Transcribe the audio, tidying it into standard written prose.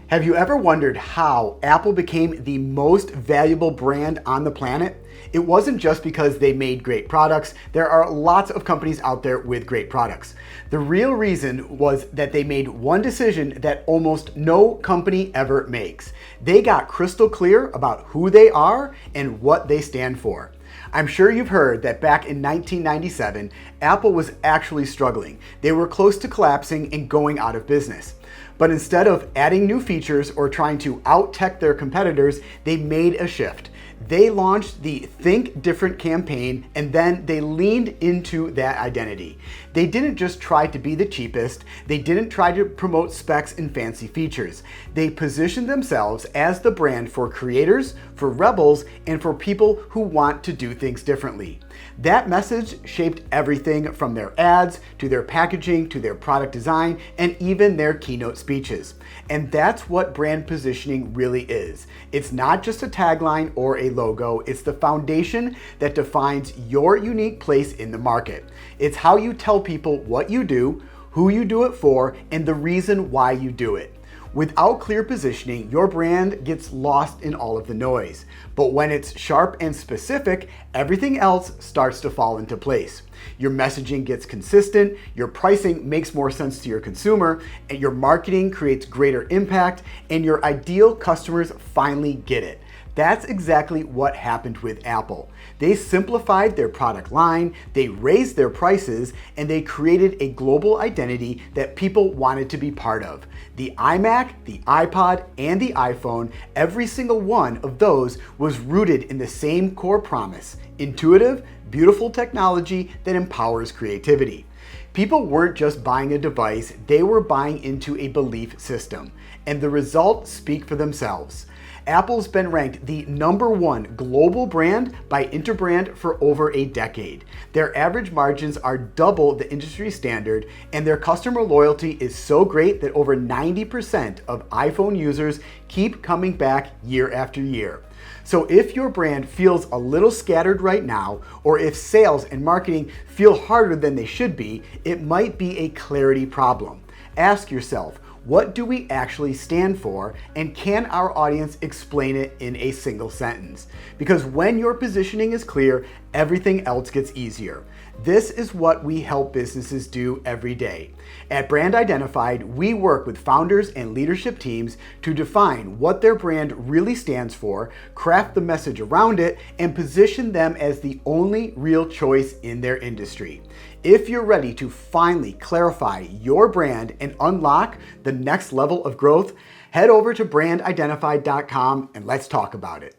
Have you ever wondered how Apple became the most valuable brand on the planet? It wasn't just because they made great products. There are lots of companies out there with great products. The real reason was that they made one decision that almost no company ever makes. They got crystal clear about who they are and what they stand for. I'm sure you've heard that back in 1997, Apple was actually struggling. They were close to collapsing and going out of business. But instead of adding new features or trying to out-tech their competitors, they made a shift. They launched the Think Different campaign, and then they leaned into that identity. They didn't just try to be the cheapest. They didn't try to promote specs and fancy features. They positioned themselves as the brand for creators, for rebels, and for people who want to do things differently. That message shaped everything from their ads, to their packaging, to their product design, and even their keynote speeches. And that's what brand positioning really is. It's not just a tagline or a logo, it's the foundation that defines your unique place in the market. It's how you tell people what you do, who you do it for, and the reason why you do it. Without clear positioning, your brand gets lost in all of the noise. But when it's sharp and specific, everything else starts to fall into place. Your messaging gets consistent, your pricing makes more sense to your consumer, and your marketing creates greater impact, and your ideal customers finally get it. That's exactly what happened with Apple. They simplified their product line, they raised their prices, and they created a global identity that people wanted to be part of. The iMac, the iPod, and the iPhone, every single one of those was rooted in the same core promise: intuitive, beautiful technology that empowers creativity. People weren't just buying a device, they were buying into a belief system, and the results speak for themselves. Apple's been ranked the #1 global brand by Interbrand for over a decade. Their average margins are double the industry standard, and their customer loyalty is so great that over 90% of iPhone users keep coming back year after year. So if your brand feels a little scattered right now, or if sales and marketing feel harder than they should be, it might be a clarity problem. Ask yourself, what do we actually stand for, and can our audience explain it in a single sentence? Because when your positioning is clear, everything else gets easier. This is what we help businesses do every day. At Brand Identified, we work with founders and leadership teams to define what their brand really stands for, craft the message around it, and position them as the only real choice in their industry. If you're ready to finally clarify your brand and unlock the next level of growth, head over to brandidentified.com and let's talk about it.